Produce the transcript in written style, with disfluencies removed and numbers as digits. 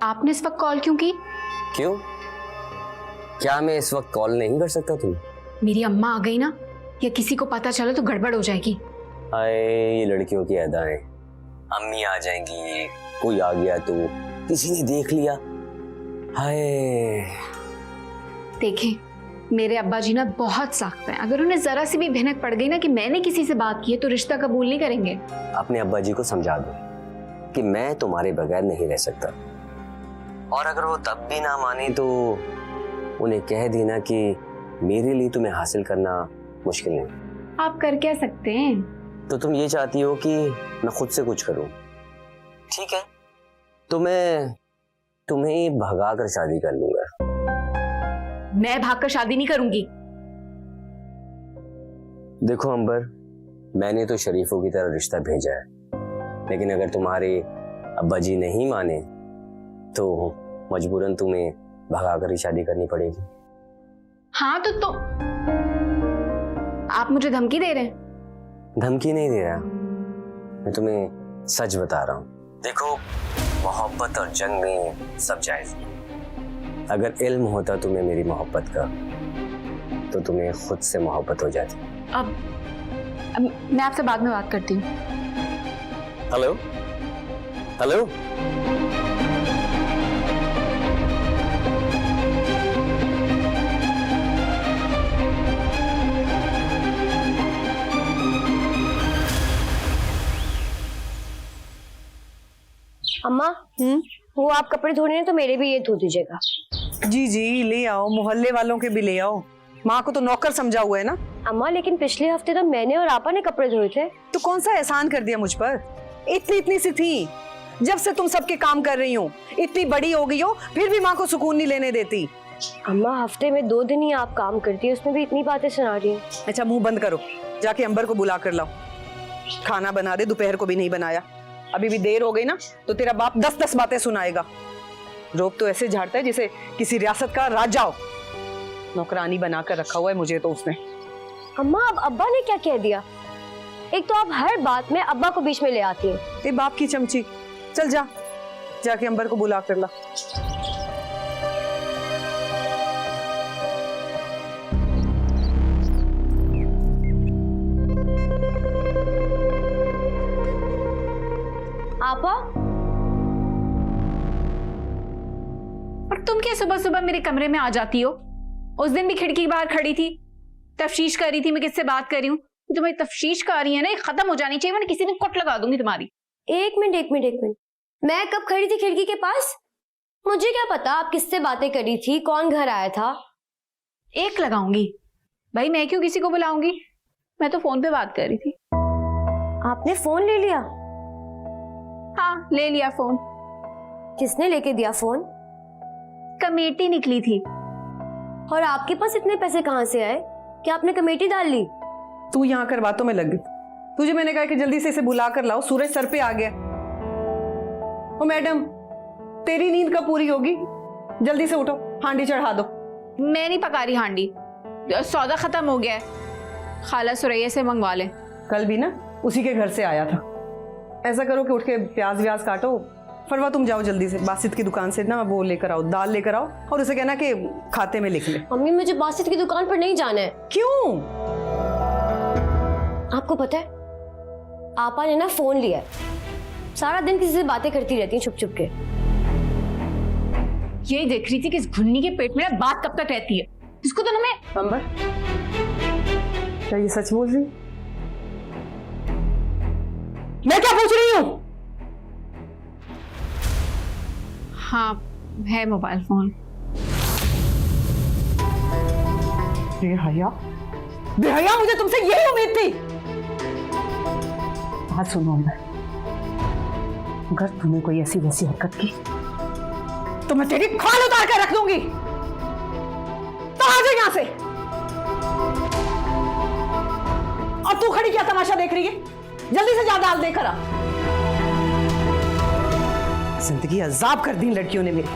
आपने इस वक्त कॉल क्यों की? क्यों? क्या मैं इस वक्त कॉल नहीं कर सकता तुम्हें? मेरी अम्मा आ गई ना, या किसी को पता चला तो गड़बड़ हो जाएगी। हाय, ये लड़कियों की अदाएं। अम्मी आ जाएंगी, कोई आ गया तो, किसी ने देख लिया। हाय। देखें, मेरे अब्बा जी ना बहुत सख्त हैं। अगर उन्हें जरा सी भी भनक पड़ गई ना कि मैंने किसी से बात की है तो रिश्ता कबूल नहीं करेंगे। अपने अब्बा जी को समझा दो कि मैं तुम्हारे बगैर नहीं रह सकता, और अगर वो तब भी ना माने तो उन्हें कह देना कि मेरे लिए तुम्हें हासिल करना मुश्किल नहीं। आप कर क्या सकते हैं? तो तुम ये चाहती हो कि मैं खुद से कुछ करूं? ठीक है, तो मैं तुम्हें भगा कर शादी कर लूंगा। मैं भागकर शादी नहीं करूंगी। देखो अंबर, मैंने तो शरीफों की तरह रिश्ता भेजा है, लेकिन अगर तुम्हारे अब्बा जी नहीं माने तो मजबूरन तुम्हें भगाकर ही शादी करनी पड़ेगी। हाँ तो आप मुझे धमकी दे रहे हैं? धमकी नहीं दे रहा, मैं तुम्हें सच बता रहा हूँ। देखो, मोहब्बत और जंग में सब जायज है। अगर इल्म होता तुम्हें मेरी मोहब्बत का तो तुम्हें खुद से मोहब्बत हो जाती। अब मैं आपसे बाद में बात करती हूँ। Hello hello. अम्मा, वो आप कपड़े धोने हैं तो मेरे भी ये धो दीजिएगा। जी जी, ले आओ, मोहल्ले वालों के भी ले आओ। माँ को तो नौकर समझा हुआ है ना। अम्मा, लेकिन पिछले हफ्ते तो मैंने और आपा ने कपड़े धोए थे। तो कौन सा एहसान कर दिया मुझ पर? इतनी इतनी सी थी, जब से तुम सबके काम कर रही हो, इतनी बड़ी हो गई हो, फिर भी माँ को सुकून नहीं लेने देती। अम्मा, हफ्ते में 2 दिन ही आप काम करती है, उसमें भी इतनी बातें सुना रही है। अच्छा, मुंह बंद करो, जाके अंबर को बुला कर लाओ। खाना बना दे, दोपहर को भी नहीं बनाया। अभी भी देर हो गई ना तो तेरा बाप 10-10 बातें सुनाएगा। रोब तो ऐसे झाड़ता है जैसे किसी रियासत का राजा हो। नौकरानी बनाकर रखा हुआ है मुझे तो उसने। अम्मा, अब अब्बा ने क्या कह दिया? एक तो आप हर बात में अब्बा को बीच में ले आती हैं। ये बाप की चमची। चल जा, जाके अंबर को बुला कर ला। आपा, और तुम क्या सुबह सुबह मेरे कमरे में आ जाती हो? उस दिन भी खिड़की के बाहर खड़ी थी, तफ्शीश कर रही थी मैं किससे बात कर रही हूँ। तुम्हारी तफ्शीश कर रही है ना, ये खत्म हो जानी चाहिए, वरना किसी दिन कुट लगा दूंगी तुम्हारी। एक मिनट, मैं कब खड़ी थी खिड़की के पास? मुझे क्या पता आप किससे बातें करी थी, कौन घर आया था? एक लगाऊंगी भाई, मैं क्यों किसी को बुलाऊंगी? मैं तो फोन पे बात कर रही थी। आपने फोन ले लिया? हाँ, ले लिया फोन। किसने लेके दिया फोन? कमेटी निकली थी। और आपके पास इतने पैसे कहाँ से आए कि आपने कमेटी डाल ली? तू यहाँ कर बातों में लग गई। तुझे मैंने कहा कि जल्दी से इसे बुला कर लाओ, सूरज सर पे आ गया। ओ मैडम, तेरी नींद कब पूरी होगी? जल्दी से उठो, हांडी चढ़ा दो। मैं नहीं पका रही हांडी, सौदा खत्म हो गया है। खाला सुरैया से मंगवा ले। कल भी ना उसी के घर से आया था। ऐसा करो कि उठ के प्याज व्याज काटो। फरवा, तुम जाओ जल्दी से बासित की दुकान से ना वो लेकर आओ, दाल लेकर आओ, और उसे कहना कि खाते में लिख ले। मम्मी, मुझे बासित की दुकान पर नहीं जाना है। क्यों? आपको पता है, आपा ने ना फोन लिया है, सारा दिन किसी से बातें करती रहती है छुप छुप के। यही देख रही थी कि इस घुन्नी के पेट में ना बात कब तक रहती है। इसको तो ना मैं। अंबर, क्या ये सच बोल रही? मैं क्या पूछ रही हूँ? हाँ, है मोबाइल फोन। बेहया, बेहया, मुझे तुमसे यही उम्मीद थी। बात सुनो अंबर, अगर तूने कोई ऐसी वैसी हरकत की तो मैं तेरी खाल उतार कर रख दूंगी। तो आ जा यहां से। और तू खड़ी क्या तमाशा देख रही है? जल्दी से जा, दाल देकर आ। जिंदगी अजाब कर दी लड़कियों ने मेरी।